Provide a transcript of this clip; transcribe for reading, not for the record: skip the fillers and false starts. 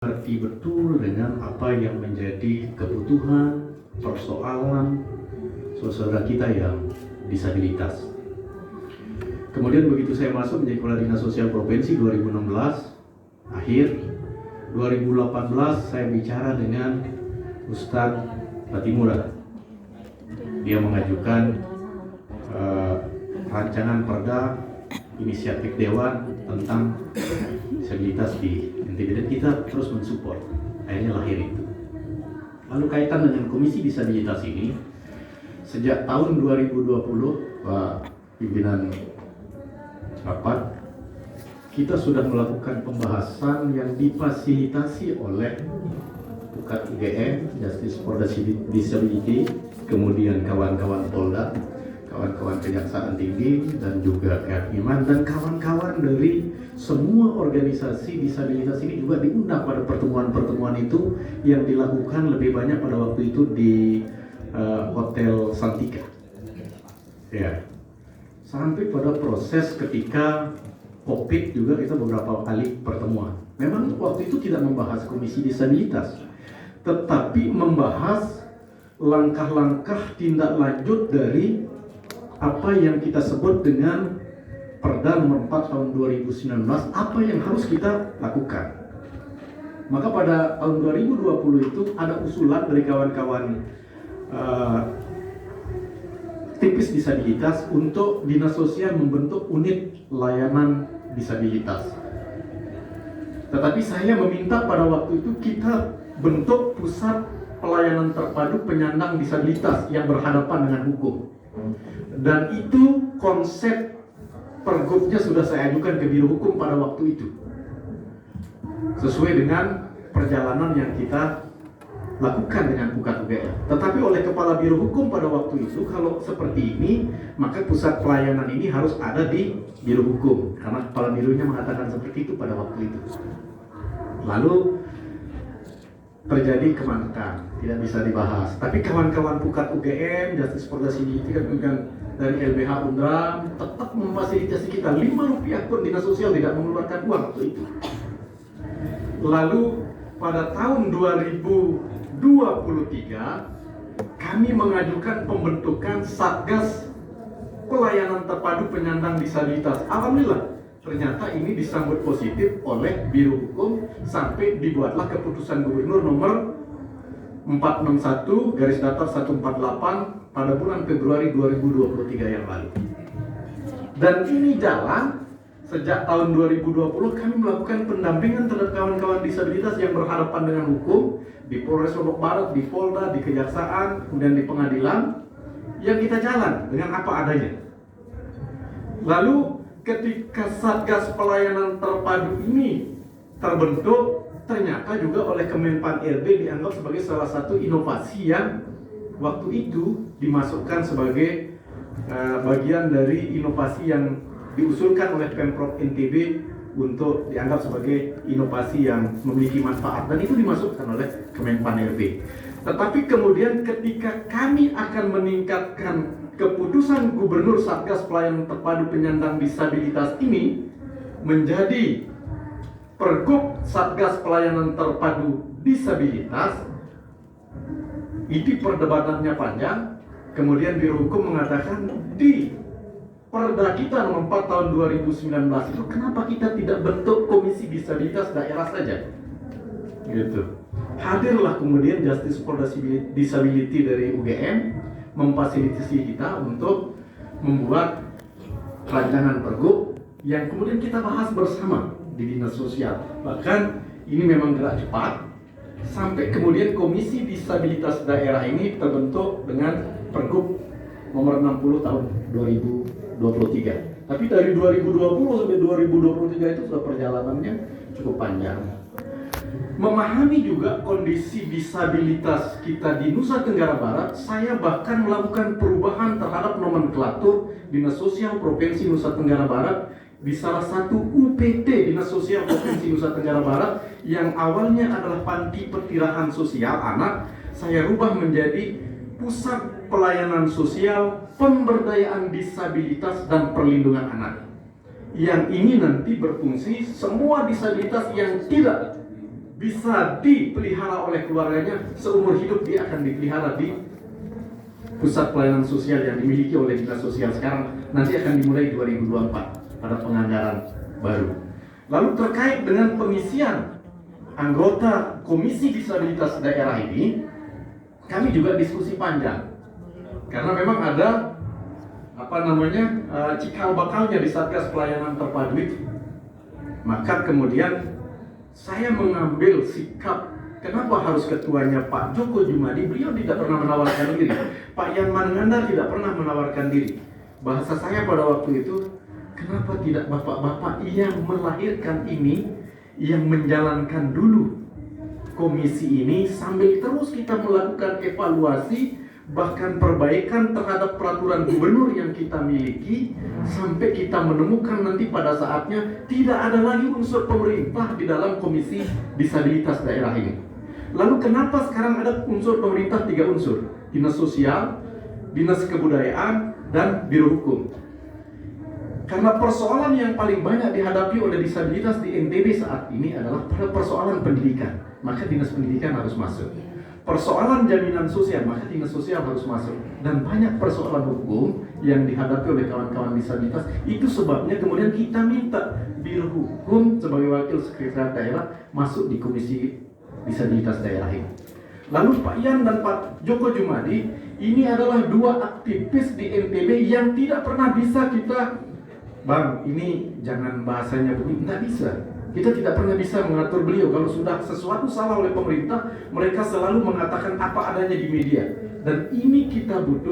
Mengerti betul dengan apa yang menjadi kebutuhan, persoalan saudara kita yang disabilitas. Kemudian begitu saya masuk menjadi Kepala Dinas Sosial Provinsi 2016, akhir 2018 saya bicara dengan Ustadz Latimura. Dia mengajukan rancangan perda inisiatif Dewan tentang disabilitas di NTB, dan kita terus mensupport. Akhirnya lahir itu. Lalu kaitan dengan Komisi Disabilitas ini, sejak tahun 2020, Pak Pimpinan Rapat, kita sudah melakukan pembahasan yang difasilitasi oleh Pukat UGM, Justice for Disability, kemudian kawan-kawan Polda, kawan-kawan Kejaksaan Tinggi, dan juga Kehakiman, dan kawan-kawan dari semua organisasi disabilitas ini juga diundang pada pertemuan-pertemuan itu yang dilakukan lebih banyak pada waktu itu di Hotel Santika. Ya. Sampai pada proses ketika COVID juga kita beberapa kali pertemuan. Memang waktu itu tidak membahas Komisi Disabilitas, tetapi membahas langkah-langkah tindak lanjut dari apa yang kita sebut dengan Perda nomor 4 tahun 2019, apa yang harus kita lakukan. Maka pada tahun 2020 itu ada usulan dari kawan-kawan tipis disabilitas untuk Dinas Sosial membentuk unit layanan disabilitas. Tetapi saya meminta pada waktu itu kita bentuk pusat pelayanan terpadu penyandang disabilitas yang berhadapan dengan hukum. Dan itu konsep pergubnya sudah saya ajukan ke Biro Hukum pada waktu itu, sesuai dengan perjalanan yang kita lakukan dengan Pukat UGM. Tetapi oleh Kepala Biro Hukum pada waktu itu, kalau seperti ini, maka pusat pelayanan ini harus ada di Biro Hukum, karena Kepala Bironya mengatakan seperti itu pada waktu itu. Lalu terjadi kemanakan, tidak bisa dibahas. Tapi kawan-kawan Pukat UGM, Justice for Disability, kan dari LBH Undram tetap memfasilitasi kita. 5 rupiah pun Dinas Sosial tidak mengeluarkan uang waktu itu. Lalu pada tahun 2023 kami mengajukan pembentukan Satgas Pelayanan Terpadu Penyandang Disabilitas. Alhamdulillah, ternyata ini disambut positif oleh Biro Hukum sampai dibuatlah keputusan Gubernur nomor 461/148 pada bulan Februari 2023 yang lalu. Dan ini jalan sejak tahun 2020. Kami melakukan pendampingan terhadap kawan-kawan disabilitas yang berhadapan dengan hukum di Polres Lombok Barat, di Polda, di Kejaksaan, kemudian di pengadilan, yang kita jalan dengan apa adanya. Lalu ketika Satgas Pelayanan Terpadu ini terbentuk, ternyata juga oleh Kemenpan RB dianggap sebagai salah satu inovasi yang waktu itu dimasukkan sebagai bagian dari inovasi yang diusulkan oleh Pemprov NTB untuk dianggap sebagai inovasi yang memiliki manfaat, dan itu dimasukkan oleh Kemenpan RB. Tetapi kemudian ketika kami akan meningkatkan keputusan Gubernur Satgas Pelayanan Terpadu Penyandang Disabilitas ini menjadi Pergub Satgas Pelayanan Terpadu Disabilitas, itu perdebatannya panjang. Kemudian Biro Hukum mengatakan di Perda kita nomor 4 tahun 2019 itu kenapa kita tidak bentuk Komisi Disabilitas daerah saja? Gitu. Hadirlah kemudian Justice for Disability dari UGM memfasilitasi kita untuk membuat rancangan pergub yang kemudian kita bahas bersama di Dinas Sosial. Bahkan ini memang gerak cepat sampai kemudian Komisi Disabilitas Daerah ini terbentuk dengan Pergub nomor 60 tahun 2023. Tapi dari 2020 sampai 2023 itu sudah perjalanannya cukup panjang. Memahami juga kondisi disabilitas kita di Nusa Tenggara Barat, saya bahkan melakukan perubahan terhadap nomenklatur Dinas Sosial Provinsi Nusa Tenggara Barat di salah satu UPT Dinas Sosial Provinsi Nusa Tenggara Barat yang awalnya adalah Panti Petirahan Sosial Anak, saya rubah menjadi Pusat Pelayanan Sosial Pemberdayaan Disabilitas dan Perlindungan Anak, yang ini nanti berfungsi semua disabilitas yang tidak bisa dipelihara oleh keluarganya, seumur hidup dia akan dipelihara di pusat pelayanan sosial yang dimiliki oleh Dinas Sosial sekarang. Nanti akan dimulai 2024 pada penganggaran baru. Lalu terkait dengan pengisian anggota Komisi Disabilitas Daerah ini, kami juga diskusi panjang. Karena memang ada cikal bakalnya di Satgas Pelayanan Terpadu itu. Maka kemudian saya mengambil sikap, kenapa harus ketuanya Pak Joko Jumadi? Beliau tidak pernah menawarkan diri. Pak Yan Manenganda tidak pernah menawarkan diri. Bahasa saya pada waktu itu, kenapa tidak bapak-bapak yang melahirkan ini, yang menjalankan dulu komisi ini, sambil terus kita melakukan evaluasi, bahkan perbaikan terhadap peraturan gubernur yang kita miliki, sampai kita menemukan nanti pada saatnya tidak ada lagi unsur pemerintah di dalam Komisi Disabilitas Daerah ini. Lalu kenapa sekarang ada unsur pemerintah 3 unsur? Dinas Sosial, Dinas Kebudayaan, dan Biro Hukum. Karena persoalan yang paling banyak dihadapi oleh disabilitas di NTB saat ini adalah persoalan pendidikan, maka Dinas Pendidikan harus masuk. Persoalan jaminan sosial, maka Dinas Sosial harus masuk. Dan banyak persoalan hukum yang dihadapi oleh kawan-kawan disabilitas. Itu sebabnya kemudian kita minta Biro Hukum sebagai wakil sekretariat daerah masuk di Komisi Disabilitas Daerah ini. Lalu Pak Yan dan Pak Joko Jumadi ini adalah 2 aktivis di NTB yang tidak pernah bisa kita, Bang, ini jangan bahasanya begini, nggak bisa. Kita tidak pernah bisa mengatur beliau. Kalau sudah sesuatu salah oleh pemerintah, mereka selalu mengatakan apa adanya di media. Dan ini kita butuh